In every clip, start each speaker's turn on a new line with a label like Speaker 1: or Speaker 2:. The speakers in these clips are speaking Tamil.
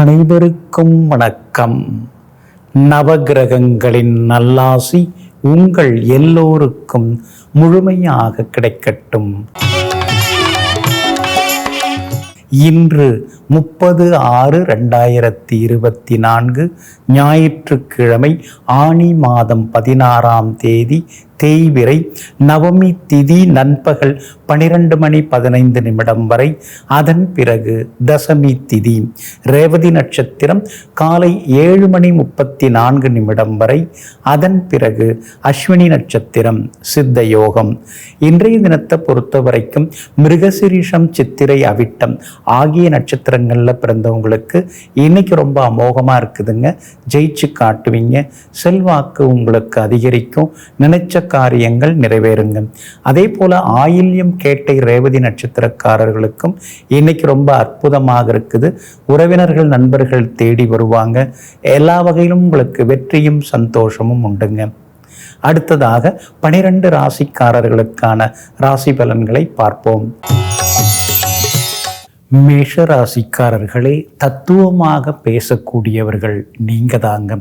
Speaker 1: அனைவருக்கும் வணக்கம். நவகிரகங்களின் நல்லாசி உங்கள் எல்லோருக்கும் முழுமையாக கிடைக்கட்டும். இன்று 30/6/2024 ஞாயிற்றுக்கிழமை, ஆனி மாதம் 16ஆம் தேதி, தேய்பிறை, நவமி திதி நண்பகல் 12:15 வரை. அதன் பிறகு தசமி திதி, ரேவதி நட்சத்திரம் காலை 7:34 வரை. அதன் பிறகு அஸ்வினி நட்சத்திரம், சித்த யோகம். இன்றைய தினத்தை பொறுத்த வரைக்கும் மிருகசிரீஷம், சித்திரை, அவிட்டம் ஆகிய நட்சத்திரங்களில் பிறந்தவங்களுக்கு இன்னைக்கு ரொம்ப அமோகமாக இருக்குதுங்க. ஜெயிச்சு காட்டுவீங்க. செல்வாக்கு உங்களுக்கு அதிகரிக்கும். நினைச்ச காரியங்கள் நிறைவேறுங்க. அதே போல ஆயில்யம், கேட்டை, ரேவதி நட்சத்திரக்காரர்களுக்கும் இன்னைக்கு ரொம்ப அற்புதமாக இருக்குது. உறவினர்கள், நண்பர்கள் தேடி வருவாங்க. எல்லா வகையிலும் உங்களுக்கு வெற்றியும் சந்தோஷமும் உண்டுங்க. அடுத்ததாக 12 ராசிக்காரர்களுக்கான ராசி பலன்களை பார்ப்போம். மேஷ ராசிக்காரர்களே, தத்துவமாக பேசக்கூடியவர்கள் நீங்க தாங்க.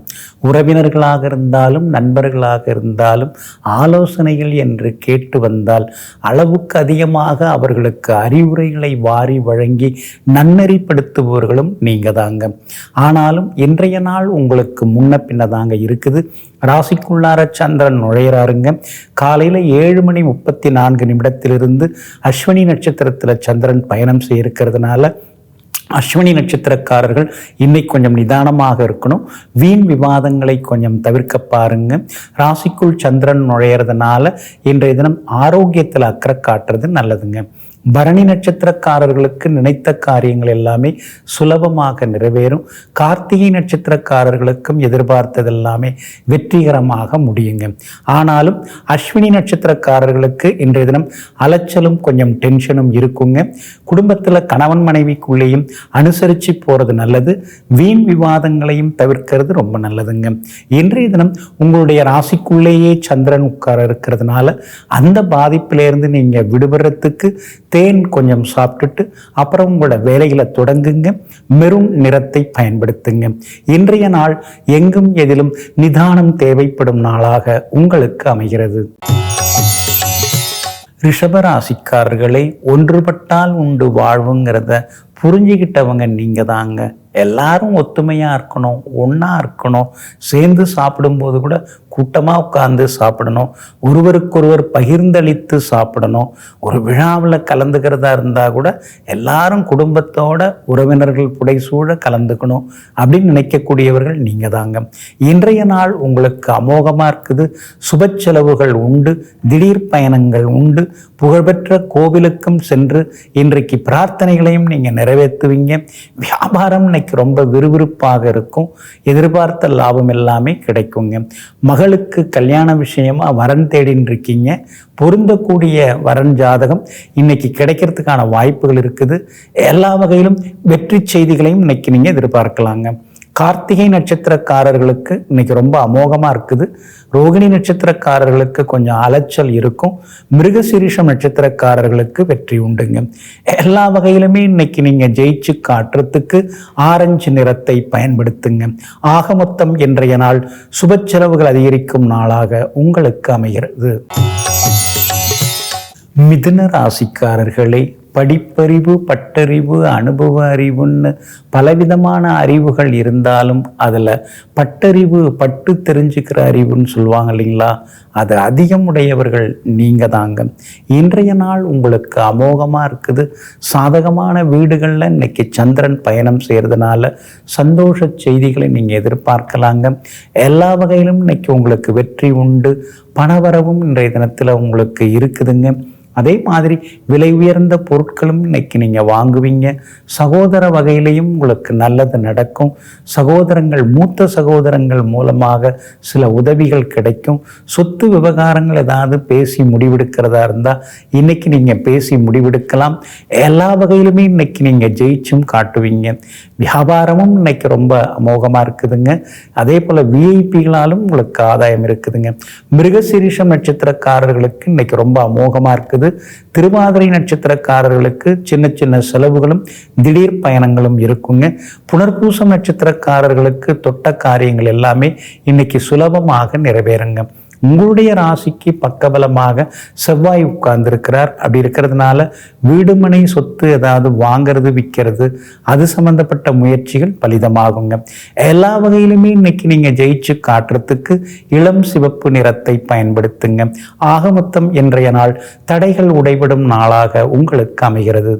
Speaker 1: உறவினர்களாக இருந்தாலும் நண்பர்களாக இருந்தாலும் ஆலோசனைகள் என்று கேட்டு வந்தால் அளவுக்கு அதிகமாக அவர்களுக்கு அறிவுரைகளை வாரி வழங்கி நன்னெறிப்படுத்துபவர்களும் நீங்க தாங்க. ஆனாலும் இன்றைய நாள் உங்களுக்கு முன்ன பின்ன தாங்க இருக்குது. ராசிக்குள்ளார சந்திரன் நுழையிறாருங்க. காலையில் 7:34 அஸ்வினி நட்சத்திரத்தில் சந்திரன் பயணம் செய்ய இருக்கிறதுனால அஸ்வினி நட்சத்திரக்காரர்கள் இன்னைக்கு கொஞ்சம் நிதானமாக இருக்கணும். வீண் விவாதங்களை கொஞ்சம் தவிர்க்க பாருங்க. ராசிக்குள் சந்திரன் நுழையிறதுனால இன்றைய தினம் ஆரோக்கியத்தில் அக்கறை காட்டுறது நல்லதுங்க. பரணி நட்சத்திரக்காரர்களுக்கு நினைத்த காரியங்கள் எல்லாமே சுலபமாக நிறைவேறும். கார்த்திகை நட்சத்திரக்காரர்களுக்கும் எதிர்பார்த்தது எல்லாமே வெற்றிகரமாக முடியுங்க. ஆனாலும் அஸ்வினி நட்சத்திரக்காரர்களுக்கு இன்றைய தினம் அலைச்சலும் கொஞ்சம் டென்ஷனும் இருக்குங்க. குடும்பத்தில் கணவன் மனைவிக்குள்ளேயும் அனுசரித்து போகிறது நல்லது. வீண் விவாதங்களையும் தவிர்க்கிறது ரொம்ப நல்லதுங்க. இன்றைய தினம் உங்களுடைய ராசிக்குள்ளேயே சந்திரன் உட்கார இருக்கிறதுனால அந்த பாதிப்பிலேருந்து நீங்கள் விடுபடுறதுக்கு தேன் கொஞ்சம் சாப்பிட்டுட்டு அப்புறம் உங்களோட வேலைகளை தொடங்குங்க. மெரூன் நிறத்தை பயன்படுத்துங்க. இன்றைய நாள் எங்கும் எதிலும் நிதானம் தேவைப்படும் நாளாக உங்களுக்கு அமைகிறது. ரிஷபராசிக்காரர்களே, ஒன்றுபட்டால் உண்டு வாழ்வுங்கிறத புரிஞ்சுக்கிட்டவங்க நீங்க தாங்க. எல்லாரும் ஒத்துமையாக இருக்கணும், ஒன்றா இருக்கணும். சேர்ந்து சாப்பிடும்போது கூட கூட்டமாக உட்கார்ந்து சாப்பிடணும். ஒருவருக்கொருவர் பகிர்ந்தளித்து சாப்பிடணும். ஒரு விழாவில் கலந்துக்கிறதா இருந்தால் கூட எல்லாரும் குடும்பத்தோட உறவினர்கள் புடைசூழ கலந்துக்கணும் அப்படின்னு நினைக்கக்கூடியவர்கள் நீங்கள் தாங்க. இன்றைய நாள் உங்களுக்கு அமோகமாக இருக்குது. சுப செலவுகள் உண்டு. திடீர் பயணங்கள் உண்டு. புகழ்பெற்ற கோவிலுக்கும் சென்று இன்றைக்கு பிரார்த்தனைகளையும் நீங்கள் நிறைவேற்றுவீங்க. வியாபாரம் ரொம்ப விறுவிறுப்பாக இருக்கும். எதிர்பார்த்த லாபம் எல்லாமே கிடைக்குங்க. மகளுக்கு கல்யாண விஷயமா வரன் தேடின்னு இருக்கீங்க. பொருந்தக்கூடிய வரன் ஜாதகம் இன்னைக்கு கிடைக்கிறதுக்கான வாய்ப்புகள் இருக்குது. எல்லா வகையிலும் வெற்றி செய்திகளையும் இன்னைக்கு நீங்க எதிர்பார்க்கலாங்க. கார்த்திகை நட்சத்திரக்காரர்களுக்கு இன்னைக்கு ரொம்ப அமோகமாக இருக்குது. ரோகிணி நட்சத்திரக்காரர்களுக்கு கொஞ்சம் அலைச்சல் இருக்கும். மிருகசீரிஷம் நட்சத்திரக்காரர்களுக்கு வெற்றி உண்டுங்க. எல்லா வகையிலுமே இன்னைக்கு நீங்கள் ஜெயிச்சு காட்டுறதுக்கு ஆரஞ்சு நிறத்தை பயன்படுத்துங்க. ஆக மொத்தம் இன்றைய நாள் சுப செலவுகள் அதிகரிக்கும் நாளாக உங்களுக்கு அமைகிறது. மிதுன ராசிக்காரர்களே, படிப்பறிவு, பட்டறிவு, அனுபவ அறிவுன்னு பலவிதமான அறிவுகள் இருந்தாலும் அதில் பட்டறிவு, பட்டு தெரிஞ்சுக்கிற அறிவுன்னு சொல்லுவாங்க இல்லைங்களா, அது அதிகம் உடையவர்கள் நீங்கள் தாங்க. இன்றைய நாள் உங்களுக்கு அமோகமாக இருக்குது. சாதகமான வீடுகளில் இன்னைக்கு சந்திரன் பயணம் செய்கிறதுனால சந்தோஷ செய்திகளை நீங்கள் எதிர்பார்க்கலாங்க. எல்லா வகையிலும் இன்னைக்கு உங்களுக்கு வெற்றி உண்டு. பணவரவும் இன்றைய தினத்தில் உங்களுக்கு இருக்குதுங்க. அதே மாதிரி விலை உயர்ந்த பொருட்களும் இன்னைக்கு நீங்கள் வாங்குவீங்க. சகோதர வகையிலையும் உங்களுக்கு நல்லது நடக்கும். சகோதரங்கள், மூத்த சகோதரங்கள் மூலமாக சில உதவிகள் கிடைக்கும். சொத்து விவகாரங்கள் ஏதாவது பேசி முடிவெடுக்கிறதா இருந்தால் இன்னைக்கு நீங்கள் பேசி முடிவெடுக்கலாம். எல்லா வகையிலுமே இன்னைக்கு நீங்கள் ஜெயிச்சும் காட்டுவீங்க. வியாபாரமும் இன்னைக்கு ரொம்ப அமோகமாக இருக்குதுங்க. அதே போல் விஐபிகளாலும் உங்களுக்கு ஆதாயம் இருக்குதுங்க. மிருகசீரிஷம் நட்சத்திரக்காரர்களுக்கு இன்னைக்கு ரொம்ப அமோகமாக இருக்குது. இருக்குது. திருவாதிரை நட்சத்திரக்காரர்களுக்கு சின்ன சின்ன செலவுகளும் திடீர் பயணங்களும் இருக்குங்க. புனர்பூசம் நட்சத்திரக்காரர்களுக்கு தொட்ட காரியங்கள் எல்லாமே இன்னைக்கு சுலபமாக நிறைவேறுங்க. உங்களுடைய ராசிக்கு பக்கபலமாக செவ்வாய் உட்கார்ந்துருக்கிறார். அப்படி இருக்கிறதுனால வீடுமனை சொத்து ஏதாவது வாங்கிறது விற்கிறது அது சம்பந்தப்பட்ட முயற்சிகள் பலிதமாகுங்க. எல்லா வகையிலுமே இன்னைக்கு நீங்க ஜெயிச்சு காட்டுறதுக்கு இளம் சிவப்பு நிறத்தை பயன்படுத்துங்க. ஆக மொத்தம் இன்றைய நாள் தடைகள் உடைபடும் நாளாக உங்களுக்கு அமைகிறது.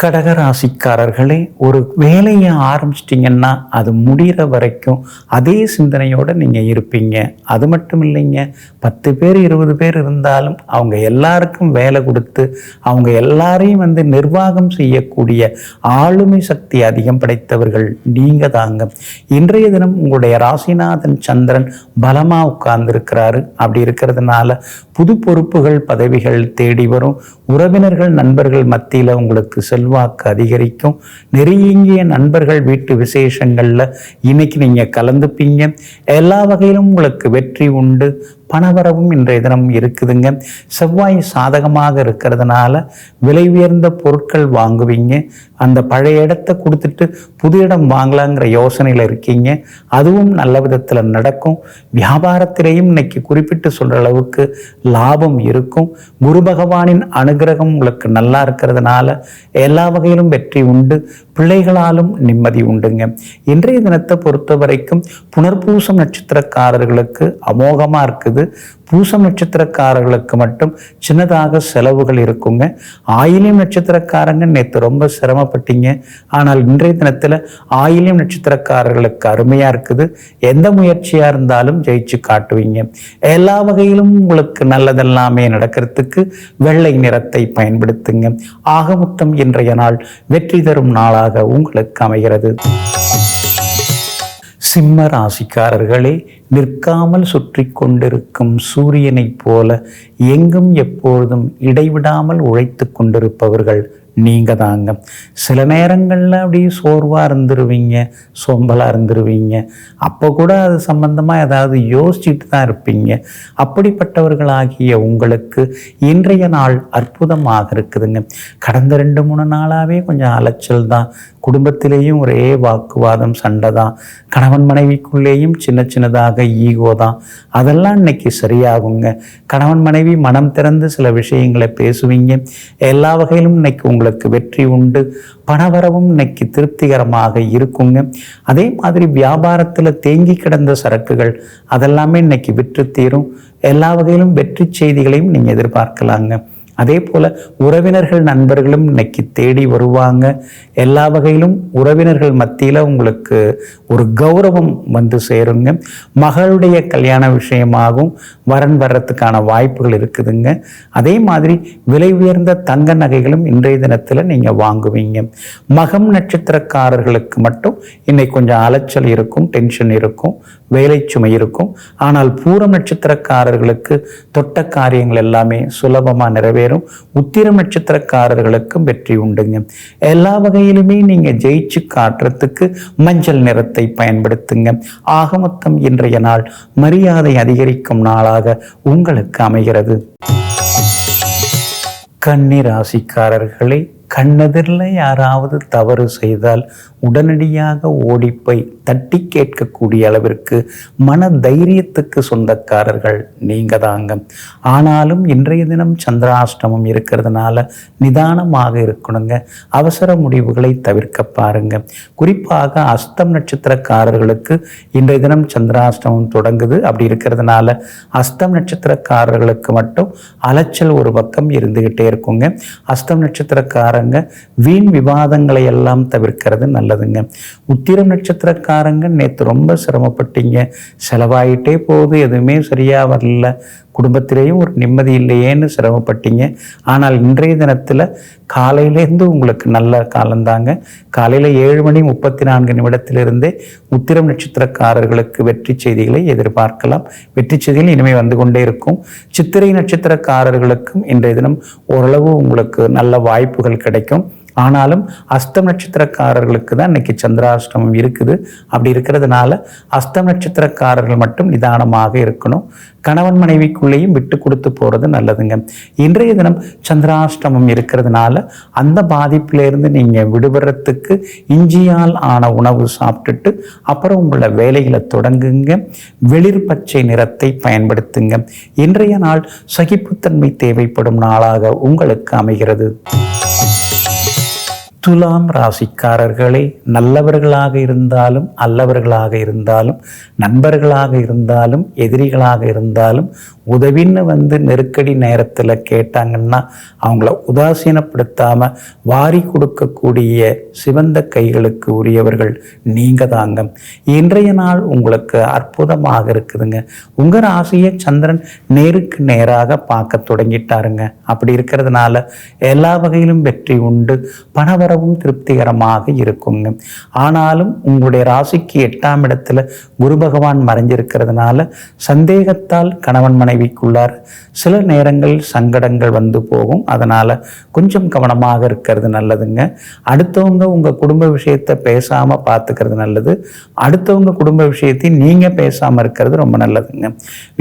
Speaker 1: கடகராசிக்காரர்களே, ஒரு வேலையை ஆரம்பிச்சிட்டிங்கன்னா அது முடிகிற வரைக்கும் அதே சிந்தனையோடு நீங்கள் இருப்பீங்க. அது மட்டும் இல்லைங்க, 10 பேர் 20 பேர் இருந்தாலும் அவங்க எல்லாருக்கும் வேலை கொடுத்து அவங்க எல்லாரையும் நிர்வாகம் செய்யக்கூடிய ஆளுமை சக்தி அதிகம் படைத்தவர்கள் நீங்கள் தாங்க. இன்றைய தினம் உங்களுடைய ராசிநாதன் சந்திரன் பலமாக உட்கார்ந்துருக்கிறாரு. அப்படி இருக்கிறதுனால புது பொறுப்புகள் பதவிகள் தேடி வரும். உறவினர்கள் நண்பர்கள் மத்தியில் உங்களுக்கு செல்வாக்கு அதிகரிக்கும். நெருங்கிய நண்பர்கள் வீட்டு விசேஷங்களில் இன்னைக்கு நீங்கள் கலந்துப்பீங்க. எல்லா வகையிலும் உங்களுக்கு வெற்றி உண்டு. பணவரவும் இன்றைய தினம் இருக்குதுங்க. செவ்வாய் சாதகமாக இருக்கிறதுனால விலை உயர்ந்த பொருட்கள் வாங்குவீங்க. அந்த பழைய இடத்தை கொடுத்துட்டு புது இடம் வாங்கலாங்கிற யோசனையில் இருக்கீங்க. அதுவும் நல்ல விதத்தில் நடக்கும். வியாபாரத்திலேயும் இன்னைக்கு குறிப்பிட்டு சொல்கிற அளவுக்கு லாபம் இருக்கும். குரு பகவானின் அனுகிரகம் உங்களுக்கு நல்லா இருக்கிறதுனால எல்லா வகையிலும் வெற்றி உண்டு. பிள்ளைகளாலும் நிம்மதி உண்டுங்க. இன்றைய தினத்தை பொறுத்த வரைக்கும் புனர்பூசம் நட்சத்திரக்காரர்களுக்கு அமோகமாக இருக்குது. பூசம் நட்சத்திரக்காரர்களுக்கு மட்டும் சின்னதாக செலவுகள் இருக்குங்க. ஆயில்யம் நட்சத்திரக்காரங்க நேற்று ரொம்ப சிரமப்பட்டீங்க. ஆனால் இன்றைய தினத்தில் ஆயில்யம் நட்சத்திரக்காரர்களுக்கு அருமையாக இருக்குது. எந்த முயற்சியாக இருந்தாலும் ஜெயிச்சு காட்டுவீங்க. எல்லா வகையிலும் உங்களுக்கு நல்லதெல்லாமே நடக்கிறதுக்கு வெள்ளை நிறத்தை பயன்படுத்துங்க. ஆக மொத்தம் இன்றைய நாள் வெற்றி தரும் நாளாக உங்களுக்கு அமைகிறது. சிம்ம ராசிக்காரர்களே, நிற்காமல் சுற்றி கொண்டிருக்கும் சூரியனைப் போல எங்கும் எப்பொழுதும் இடைவிடாமல் உழைத்து கொண்டிருப்பவர்கள் நீங்கள் தாங்க. சில நேரங்களில் அப்படியே சோர்வாக இருந்துருவீங்க, சோம்பலாக இருந்துருவீங்க. அப்போ கூட அது சம்பந்தமாக ஏதாவது யோசிச்சுட்டு தான் இருப்பீங்க. அப்படிப்பட்டவர்களாகிய உங்களுக்கு இன்றைய நாள் அற்புதமாக இருக்குதுங்க. கடந்த 2-3 நாளாகவே கொஞ்சம் அலைச்சல் தான். குடும்பத்திலேயும் ஒரே வாக்குவாதம், சண்டை தான். கணவன் மனைவிக்குள்ளேயும் சின்ன சின்னதாக ஈகோ தான். அதெல்லாம் இன்னைக்கு சரியாகுங்க. கணவன் மனைவி மனம் திறந்து சில விஷயங்களை பேசுவீங்க. எல்லா வகையிலும் இன்னைக்கு உங்களுக்கு வெற்றி உண்டு. பணவரவும் இன்னைக்கு திருப்திகரமாக இருக்குங்க. அதே மாதிரி வியாபாரத்தில் தேங்கி கிடந்த சரக்குகள் அதெல்லாமே இன்னைக்கு விற்று தீரும். எல்லா வகையிலும் வெற்றி செய்திகளையும் நீங்கள் எதிர்பார்க்கலாங்க. அதே போல உறவினர்கள் நண்பர்களும் இன்னைக்கு தேடி வருவாங்க. எல்லா வகையிலும் உறவினர்கள் மத்தியில் உங்களுக்கு ஒரு கௌரவம் சேருங்க. மகளுடைய கல்யாண விஷயமாகவும் வரன் வர்றதுக்கான வாய்ப்புகள் இருக்குதுங்க. அதே மாதிரி விலை உயர்ந்த தங்க நகைகளும் இன்றைய தினத்தில் நீங்கள் வாங்குவீங்க. மகம் நட்சத்திரக்காரர்களுக்கு மட்டும் இன்னைக்கு கொஞ்சம் அலைச்சல் இருக்கும், டென்ஷன் இருக்கும், வேலை சுமை இருக்கும். ஆனால் பூரம் நட்சத்திரக்காரர்களுக்கு தொட்ட காரியங்கள் எல்லாமே சுலபமாக நிறைவேறும். உத்திரம் நட்சத்திரக்காரர்களுக்கும் வெற்றி உண்டுங்க. எல்லா வகையிலுமே நீங்க ஜெயிச்சு காட்டுறதுக்கு மஞ்சள் நிறத்தை பயன்படுத்துங்க. ஆக மொத்தம் இன்றைய நாள் மரியாதை அதிகரிக்கும் நாளாக உங்களுக்கு அமைகிறது. கன்னி ராசிக்காரர்களே, கண்ணெதிரில் யாராவது தவறு செய்தால் உடனடியாக ஓடிப்போய் தட்டி கேட்கக்கூடிய அளவிற்கு மன தைரியத்துக்கு சொந்தக்காரர்கள் நீங்கள் தாங்க. ஆனாலும் இன்றைய தினம் சந்திராஷ்டமம் இருக்கிறதுனால நிதானமாக இருக்கணுங்க. அவசர முடிவுகளை தவிர்க்க பாருங்க. குறிப்பாக அஸ்தம் நட்சத்திரக்காரர்களுக்கு இன்றைய தினம் சந்திராஷ்டமம் தொடங்குது. அப்படி இருக்கிறதுனால அஸ்தம் நட்சத்திரக்காரர்களுக்கு மட்டும் அலைச்சல் ஒரு பக்கம் இருந்துகிட்டே இருக்குங்க. அஸ்தம் நட்சத்திரக்காரங்க வீண் விவாதங்களை எல்லாம் தவிர்க்கிறது நல்லதுங்க. உத்திரம் நட்சத்திரக்காரங்க நேற்று ரொம்ப சிரமப்பட்டீங்க. செலவாயிட்டே போகுது, எதுவுமே சரியா வரல, குடும்பத்திலேயும் ஒரு நிம்மதி இல்லையேன்னு சிரமப்பட்டீங்க. ஆனால் இன்றைய தினத்தில் காலையிலேருந்து உங்களுக்கு நல்ல காலந்தாங்க. காலையில் 7:34 உத்திரம் நட்சத்திரக்காரர்களுக்கு வெற்றி செய்திகளை எதிர்பார்க்கலாம். வெற்றி செய்திகள் இனிமேல் வந்து கொண்டே இருக்கும். சித்திரை நட்சத்திரக்காரர்களுக்கும் இன்றைய தினம் ஓரளவு உங்களுக்கு நல்ல வாய்ப்புகள் கிடைக்கும். ஆனாலும் அஸ்தம் நட்சத்திரக்காரர்களுக்கு தான் இன்னைக்கு சந்திராஷ்டமம் இருக்குது. அப்படி இருக்கிறதுனால அஸ்தம் நட்சத்திரக்காரர்கள் மட்டும் நிதானமாக இருக்கணும். கணவன் மனைவிக்குள்ளேயும் விட்டு கொடுத்து போகிறது நல்லதுங்க. இன்றைய தினம் சந்திராஷ்டமம் இருக்கிறதுனால அந்த பாதிப்பிலிருந்து நீங்கள் விடுபடுறதுக்கு இஞ்சியால் ஆன உணவு சாப்பிட்டுட்டு அப்புறம் உங்களை வேலைகளை தொடங்குங்க. வெளிர் பச்சை நிறத்தை பயன்படுத்துங்க. இன்றைய நாள் சகிப்புத்தன்மை தேவைப்படும் நாளாக உங்களுக்கு அமைகிறது. துலாம் ராசிக்காரர்களே, நல்லவர்களாக இருந்தாலும் அல்லவர்களாக இருந்தாலும் நண்பர்களாக இருந்தாலும் எதிரிகளாக இருந்தாலும் உதவின்னு நெருக்கடி நேரத்தில் கேட்டாங்கன்னா அவங்கள உதாசீனப்படுத்தாமல் வாரி கொடுக்கக்கூடிய சிவந்த கைகளுக்கு உரியவர்கள் நீங்கள் தாங்க. இன்றைய நாள் உங்களுக்கு அற்புதமாக இருக்குதுங்க. உங்கள் ராசியை சந்திரன் நேருக்கு நேராக பார்க்க தொடங்கிட்டாருங்க. அப்படி இருக்கிறதுனால எல்லா வகையிலும் வெற்றி உண்டு. பணவரவும் திருப்திகரமாக இருக்குங்க. ஆனாலும் உங்களுடைய ராசிக்கு 8ஆம் இடத்துல குரு பகவான் மறைஞ்சிருக்கிறதுனால சந்தேகத்தால் கணவன் மனைவிக்குள்ளார் சில நேரங்களில் சங்கடங்கள் வந்து போகும். அதனால கொஞ்சம் கவனமாக இருக்கிறது நல்லதுங்க. அடுத்தவங்க உங்க குடும்ப விஷயத்தை பேசாம பார்த்துக்கிறது நல்லது. அடுத்தவங்க குடும்ப விஷயத்தை நீங்க பேசாம இருக்கிறது ரொம்ப நல்லதுங்க.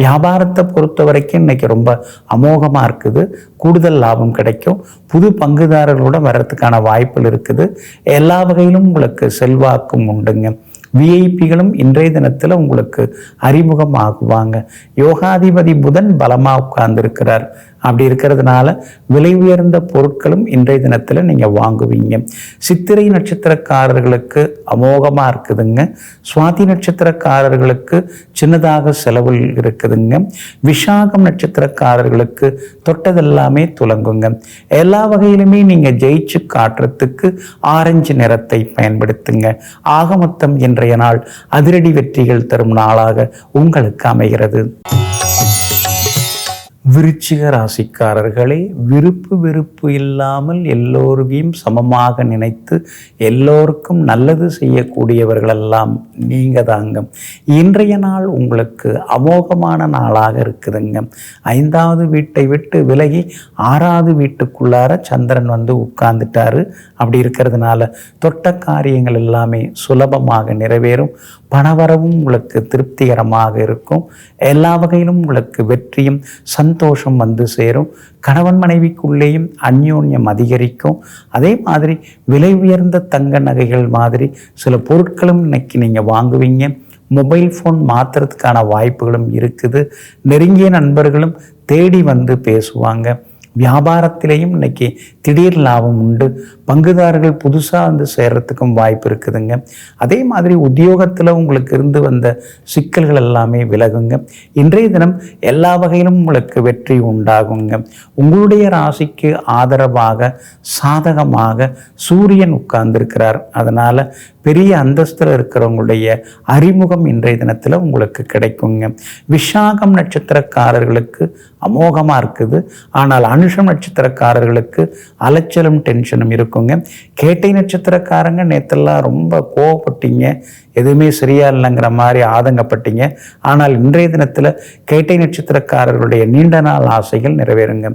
Speaker 1: வியாபாரத்தை பொறுத்த வரைக்கும் இன்னைக்கு ரொம்ப அமோகமா இருக்குது. கூடுதல் லாபம் கிடைக்கும். புது பங்குதாரர்களோட வர்றதுக்கான வாய்ப்புகள் இருக்குது. எல்லா வகையிலும் உங்களுக்கு செல்வாக்கும் உண்டுங்க. விஐபிகளும் இன்றைய தினத்தில் உங்களுக்கு அறிமுகம் ஆகுவாங்க. யோகாதிபதி புதன் பலமாக உட்கார்ந்துருக்கிறார். அப்படி இருக்கிறதுனால விலை உயர்ந்த பொருட்களும் இன்றைய தினத்தில் நீங்கள் வாங்குவீங்க. சித்திரை நட்சத்திரக்காரர்களுக்கு அமோகமாக இருக்குதுங்க. சுவாதி நட்சத்திரக்காரர்களுக்கு சின்னதாக செலவு இருக்குதுங்க. விசாகம் நட்சத்திரக்காரர்களுக்கு தொட்டதெல்லாமே துலங்குங்க. எல்லா வகையிலுமே நீங்கள் ஜெயிச்சு காட்டுறதுக்கு ஆரஞ்சு நிறத்தை பயன்படுத்துங்க. ஆக மொத்தம் இன்றைய நாள் அதிரடி வெற்றிகள் தரும் நாளாக உங்களுக்கு அமைகிறது. விருச்சிக ராசிக்காரர்களே, விருப்பு வெறுப்பு இல்லாமல் எல்லோரையும் சமமாக நினைத்து எல்லோருக்கும் நல்லது செய்யக்கூடியவர்களெல்லாம் நீங்கள் தாங்க. இன்றைய நாள் உங்களுக்கு அமோகமான நாளாக இருக்குதுங்க. 5வது வீட்டை விட்டு விலகி 6வது வீட்டுக்குள்ளார சந்திரன் உட்கார்ந்துட்டாரு. அப்படி இருக்கிறதுனால தொட்ட காரியங்கள் எல்லாமே சுலபமாக நிறைவேறும். பணவரவும் உங்களுக்கு திருப்திகரமாக இருக்கும். எல்லா வகையிலும் உங்களுக்கு வெற்றியும் சந்தோஷம் சேரும். கணவன் மனைவிக்குள்ளேயும் அந்யோன்யம் அதிகரிக்கும். அதே மாதிரி விலை உயர்ந்த தங்க நகைகள் மாதிரி சில பொருட்களும் இன்னைக்கு நீங்கள் வாங்குவீங்க. மொபைல் ஃபோன் மாற்றுறதுக்கான வாய்ப்புகளும் இருக்குது. நெருங்கிய நண்பர்களும் தேடி பேசுவாங்க. வியாபாரத்திலையும் இன்னைக்கு திடீர் லாபம் உண்டு. பங்குதாரர்கள் புதுசாக சேர்றதுக்கும் வாய்ப்பு இருக்குதுங்க. அதே மாதிரி உத்தியோகத்தில் உங்களுக்கு இருந்து வந்த சிக்கல்கள் எல்லாமே விலகுங்க. இன்றைய தினம் எல்லா வகையிலும் உங்களுக்கு வெற்றி உண்டாகுங்க. உங்களுடைய ராசிக்கு ஆதரவாக சாதகமாக சூரியன் உட்கார்ந்துருக்கிறார். அதனால் பெரிய அந்தஸ்தில் இருக்கிறவங்களுடைய அறிமுகம் இன்றைய தினத்தில் உங்களுக்கு கிடைக்குங்க. விசாகம் நட்சத்திரக்காரர்களுக்கு அமோகமாக இருக்குது. ஆனால் அனுஷம் நட்சத்திரக்காரர்களுக்கு அலைச்சலும் டென்ஷனும் இருக்குங்க. கேட்டை நட்சத்திரக்காரங்க நேற்றெல்லாம் ரொம்ப கோவப்பட்டீங்க. எதுவுமே சரியா இல்லைங்கிற மாதிரி ஆதங்கப்பட்டீங்க. ஆனால் இன்றைய தினத்தில் கேட்டை நட்சத்திரக்காரர்களுடைய நீண்ட நாள் ஆசைகள் நிறைவேறுங்க.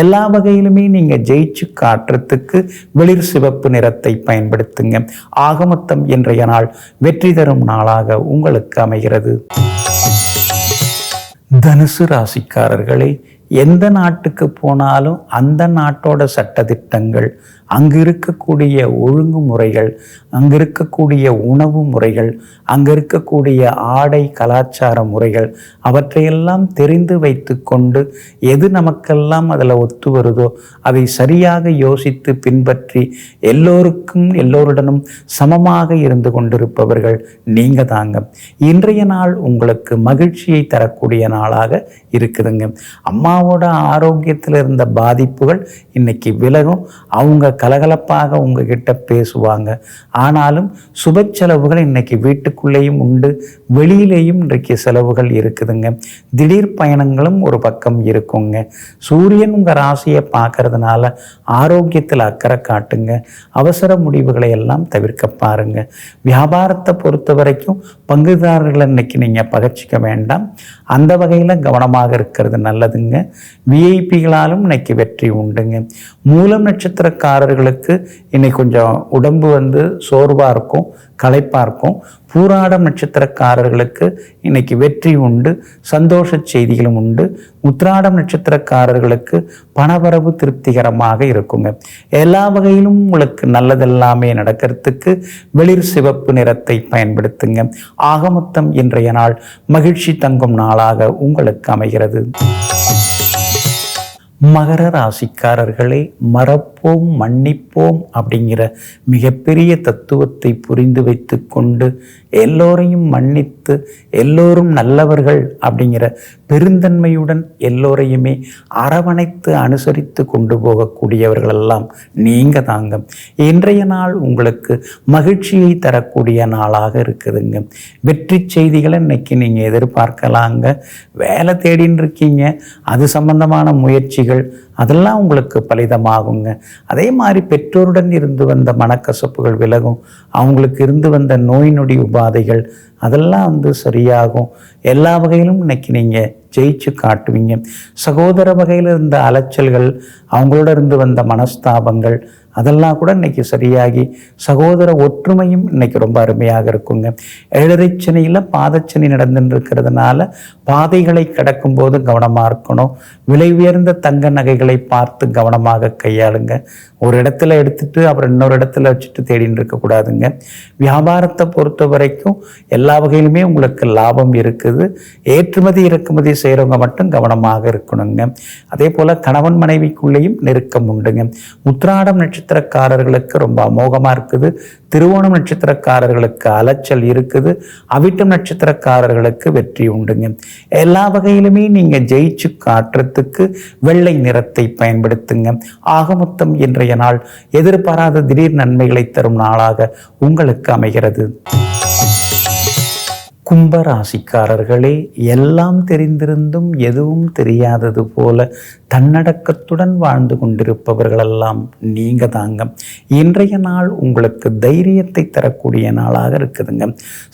Speaker 1: எல்லா வகையிலுமே நீங்கள் ஜெயிச்சு காட்டுறதுக்கு வெளிர் சிவப்பு நிறத்தை பயன்படுத்துங்க. ஆக மொத்தம் இன்றைய நாள் வெற்றி தரும் நாளாக உங்களுக்கு அமைகிறது. தனுசு ராசிக்காரர்களே, எந்த நாட்டுக்கு போனாலும் அந்த நாட்டோட சட்டதிட்டங்கள், அங்கு இருக்கக்கூடிய ஒழுங்குமுறைகள், அங்கு இருக்கக்கூடிய உணவு முறைகள், அங்கு இருக்கக்கூடிய ஆடை கலாச்சார முறைகள் அவற்றையெல்லாம் தெரிந்து வைத்து கொண்டு எது நமக்கெல்லாம் அதில் ஒத்து வருதோ அதை சரியாக யோசித்து பின்பற்றி எல்லோருடனும் சமமாக இருந்து கொண்டிருப்பவர்கள் நீங்கள் தாங்க. இன்றைய நாள் உங்களுக்கு மகிழ்ச்சியை தரக்கூடிய நாளாக இருக்குதுங்க. அம்மாவோட ஆரோக்கியத்தில் இருந்த பாதிப்புகள் இன்னைக்கு விலகும். அவங்க கலகலப்பாக உங்ககிட்ட பேசுவாங்க. ஆனாலும் சுப செலவுகள் இன்னைக்கு வீட்டுக்குள்ளேயும் உண்டு, வெளியிலேயும் இன்றைக்கு செலவுகள் இருக்குதுங்க. திடீர் பயணங்களும் ஒரு பக்கம் இருக்குங்க. சூரியன் உங்கள் ராசியை பார்க்கறதுனால ஆரோக்கியத்தில் அக்கறை காட்டுங்க. அவசர முடிவுகளை எல்லாம் தவிர்க்க பாருங்க. வியாபாரத்தை பொறுத்த வரைக்கும் பங்குதாரர்களை இன்னைக்கு நீங்கள் பகச்சிக்க வேண்டாம். அந்த வகையில் கவனமாக இருக்கிறது நல்லதுங்க. விஐபிகளாலும் இன்னைக்கு வெற்றி உண்டுங்க. மூலம் நட்சத்திரக்காரர்களுக்கு இன்னைக்கு கொஞ்சம் உடம்பு சோர்வாக இருக்கும், களைப்பாக இருக்கும். பூராடம் நட்சத்திரக்காரர்களுக்கு இன்னைக்கு வெற்றி உண்டு, சந்தோஷ செய்திகளும் உண்டு. உத்திராடம் நட்சத்திரக்காரர்களுக்கு பணவரவு திருப்திகரமாக இருக்குங்க. எல்லா வகையிலும் உங்களுக்கு நல்லதெல்லாமே நடக்கிறதுக்கு வெளிர் சிவப்பு நிறத்தை பயன்படுத்துங்க. ஆகமொத்தம் இன்றைய நாள் மகிழ்ச்சி தங்கும் நாளாக உங்களுக்கு அமைகிறது. மகர ராசிக்காரர்களே, மறப்போம் மன்னிப்போம் அப்படிங்கிற மிகப்பெரிய தத்துவத்தை புரிந்து வைத்து கொண்டு எல்லோரையும் மன்னித்து எல்லோரும் நல்லவர்கள் அப்படிங்கிற பெருந்தன்மையுடன் எல்லோரையுமே அரவணைத்து அனுசரித்து கொண்டு போகக்கூடியவர்களெல்லாம் நீங்க தாங்க. இன்றைய நாள் உங்களுக்கு மகிழ்ச்சியை தரக்கூடிய நாளாக இருக்குதுங்க. வெற்றி செய்திகளை இன்னைக்கு நீங்கள் எதிர்பார்க்கலாங்க. வேலை தேடின்னு இருக்கீங்க, அது சம்பந்தமான முயற்சிகள் அதெல்லாம் உங்களுக்கு பலிதமாகுங்க. அதே மாதிரி பெற்றோருடன் இருந்து வந்த மனக்கசப்புகள் விலகும், அவங்களுக்கு இருந்து வந்த நோய் நொடி உபாதைகள் அதெல்லாம் சரியாகும். எல்லா வகையிலும் இன்னைக்கு நீங்கள் ஜெயிச்சு காட்டுவீங்க. சகோதர வகையில் இருந்த அலைச்சல்கள், அவங்களோட இருந்து வந்த மனஸ்தாபங்கள் அதெல்லாம் கூட இன்னைக்கு சரியாகி சகோதர ஒற்றுமையும் இன்னைக்கு ரொம்ப அருமையாக இருக்குங்க. ஏழரைச்சனியில் பாதச்சனி நடந்துட்டு இருக்கிறதுனால பாதைகளை கடக்கும் போது கவனமாக இருக்கணும். விலை உயர்ந்த தங்க நகைகளை பார்த்து கவனமாக கையாளுங்க. ஒரு இடத்துல எடுத்துட்டு அப்புறம் இன்னொரு இடத்துல வச்சுட்டு தேடின்னு இருக்கக்கூடாதுங்க. வியாபாரத்தை பொறுத்த வரைக்கும் எல்லா வகையிலுமே உங்களுக்கு லாபம் இருக்குது. ஏற்றுமதி இறக்குமதி செய்கிறவங்க மட்டும் கவனமாக இருக்கணுங்க. அதே போல் கணவன் மனைவிக்குள்ளேயும் நெருக்கம் உண்டுங்க. உத்திராடம் நட்சத்திரக்காரர்களுக்கு ரொம்ப அமோகமாக இருக்குது. திருவோணம் நட்சத்திரக்காரர்களுக்கு அலைச்சல் இருக்குது. அவிட்டம் நட்சத்திரக்காரர்களுக்கு வெற்றி உண்டுங்க. எல்லா வகையிலுமே நீங்கள் ஜெயிச்சு காட்டுறதுக்கு வெள்ளை நிறத்தை பயன்படுத்துங்க. ஆகமொத்தம் இன்றைய நாள் எதிர்பாராத திடீர் நன்மைகளை தரும் நாளாக உங்களுக்கு அமைகிறது. கும்பராசிக்காரர்களே, எல்லாம் தெரிந்திருந்தும் எதுவும் தெரியாதது போல தன்னடக்கத்துடன் வாழ்ந்து கொண்டிருப்பவர்களெல்லாம் நீங்க தாங்க. இன்றைய நாள் உங்களுக்கு தைரியத்தை தரக்கூடிய நாளாக இருக்குதுங்க.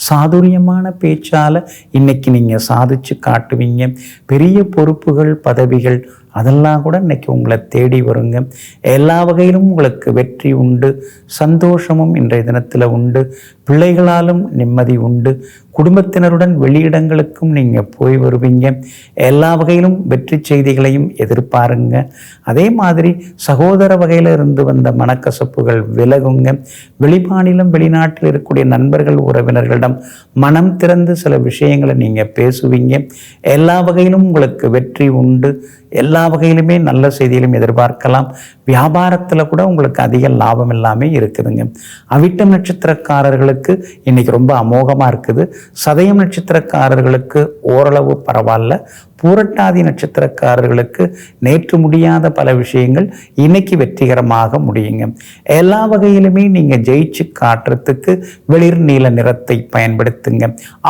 Speaker 1: சாதுரியமான பேச்சால இன்னைக்கு நீங்க சாதிச்சு காட்டுவீங்க. பெரிய பொறுப்புகள் பதவிகள் அதெல்லாம் கூட இன்னைக்கு உங்களை தேடி வருங்க. எல்லா வகையிலும் உங்களுக்கு வெற்றி உண்டு, சந்தோஷமும் இன்றைய தினத்தில் உண்டு. பிள்ளைகளாலும் நிம்மதி உண்டு. குடும்பத்தினருடன் வெளியிடங்களுக்கும் நீங்கள் போய் வருவீங்க. எல்லா வகையிலும் வெற்றி செய்திகளையும் எதிர்பாருங்க. அதே மாதிரி சகோதர வகையில் இருந்து வந்த மனக்கசப்புகள் விலகுங்க. வெளிமாநிலம் வெளிநாட்டில் இருக்கக்கூடிய நண்பர்கள் உறவினர்களிடம் மனம் திறந்து சில விஷயங்களை நீங்கள் பேசுவீங்க. எல்லா வகையிலும் உங்களுக்கு வெற்றி உண்டு. எல்லா வகையிலுமே நல்ல செய்திகளும் எதிர்பார்க்கலாம். வியாபாரத்தில் கூட உங்களுக்கு அதிக லாபம் எல்லாமே இருக்குதுங்க. அவிட்டம் நட்சத்திரக்காரர்களுக்கு இன்னைக்கு ரொம்ப அமோகமாக இருக்குது. சதயம் நட்சத்திரக்காரர்களுக்கு ஓரளவு பரவாயில்ல. பூரட்டாதி நட்சத்திரக்காரர்களுக்கு நேற்று முடியாத பல விஷயங்கள் இன்னைக்கு வெற்றிகரமாக முடியுங்க. எல்லா வகையிலுமே நீங்கள் ஜெயிச்சு காட்டுறதுக்கு வெளிர் நீல நிறத்தை பயன்படுத்துங்க.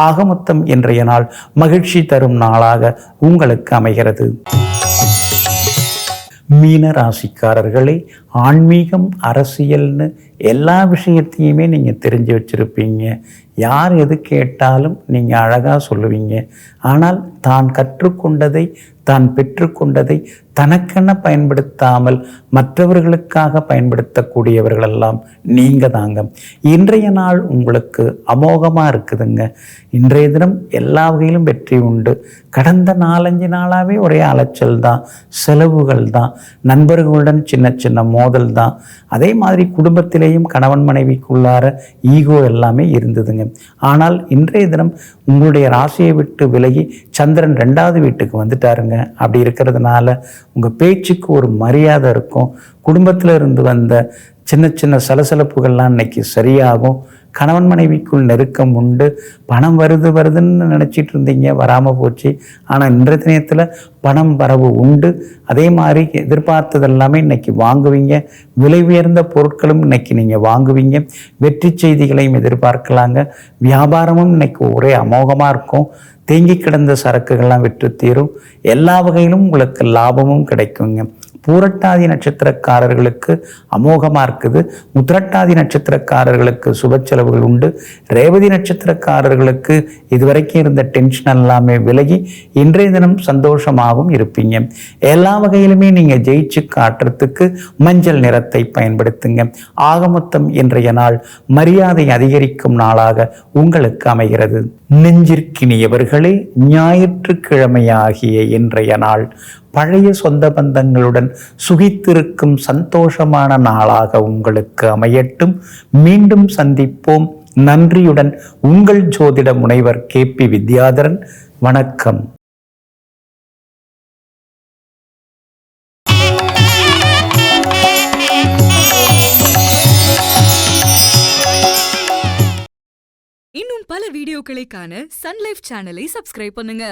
Speaker 1: ஆகமொத்தம் இன்றைய நாள் மகிழ்ச்சி தரும் நாளாக உங்களுக்கு அமைகிறது. மீன ராசிக்காரர்களே, ஆன்மீகம் அரசியல்னு எல்லா விஷயத்தையுமே நீங்கள் தெரிஞ்சு வச்சுருப்பீங்க. யார் எது கேட்டாலும் நீங்கள் அழகாக சொல்லுவீங்க. ஆனால் தான் கற்றுக்கொண்டதை தான் பெற்றுக்கொண்டதை தனக்கென பயன்படுத்தாமல் மற்றவர்களுக்காக பயன்படுத்தக்கூடியவர்களெல்லாம் நீங்கள் தாங்க. இன்றைய நாள் உங்களுக்கு அமோகமாக இருக்குதுங்க. இன்றைய தினம் எல்லா வகையிலும் வெற்றி உண்டு. கடந்த 4-5 நாளாகவே ஒரே அலைச்சல் தான், செலவுகள் தான், நண்பர்களுடன் சின்ன சின்ன மோதல் தான். அதே மாதிரி குடும்பத்திலேயும் கணவன் மனைவிக்குள்ளார ஈகோ எல்லாமே இருந்ததுங்க. ஆனால் இன்றைய தினம் உங்களுடைய ராசியை விட்டு விலகி சந்திரன் 2வது வீட்டுக்கு வந்துட்டாருங்க. அப்படி இருக்கிறதுனால உங்கள் பேச்சுக்கு ஒரு மரியாதை இருக்கும். குடும்பத்தில் இருந்து வந்த சின்ன சின்ன சலசலப்புகள்லாம் இன்னைக்கு சரியாகும். கணவன் மனைவிக்குள் நெருக்கம் உண்டு. பணம் வருதுன்னு நினச்சிட்டு இருந்தீங்க, வராமல் போச்சு. ஆனால் இன்றைய தினத்தில் பணம் வரவு உண்டு. அதே மாதிரி எதிர்பார்த்ததெல்லாமே இன்னைக்கு வாங்குவீங்க. விலை உயர்ந்த பொருட்களும் இன்னைக்கு நீங்கள் வாங்குவீங்க. வெற்றி செய்திகளையும் எதிர்பார்க்கலாங்க. வியாபாரமும் இன்னைக்கு ஒரே அமோகமாக இருக்கும். தேங்கி கிடந்த சரக்குகள்லாம் விற்று தீரும். எல்லா வகையிலும் உங்களுக்கு லாபமும் கிடைக்குங்க. பூரட்டாதி நட்சத்திரக்காரர்களுக்கு அமோகமாக இருக்குது. உத்திரட்டாதி நட்சத்திரக்காரர்களுக்கு சுப செலவுகள் உண்டு. ரேவதி நட்சத்திரக்காரர்களுக்கு இதுவரைக்கும் இருந்த டென்ஷன் எல்லாமே விலகி இன்றைய தினம் சந்தோஷமாகவும் இருப்பீங்க. எல்லா வகையிலுமே நீங்கள் ஜெயிச்சு காட்டுறதுக்கு மஞ்சள் நிறத்தை பயன்படுத்துங்க. ஆக மொத்தம் இன்றைய நாள் மரியாதை அதிகரிக்கும் நாளாக உங்களுக்கு அமைகிறது. நெஞ்சிற்கினியவர்களே, ஞாயிற்றுக்கிழமையாகிய இன்றைய நாள் பழைய சொந்த பந்தங்களுடன் சுகித்திருக்கும் சந்தோஷமான நாளாக உங்களுக்கு அமையட்டும். மீண்டும் சந்திப்போம். நன்றியுடன் உங்கள் ஜோதிட முனைவர் KP வித்யாதரன். வணக்கம்.
Speaker 2: இன்னும் பல வீடியோக்களை காண சன் லைஃப் சேனலை சப்ஸ்கிரைப் பண்ணுங்க.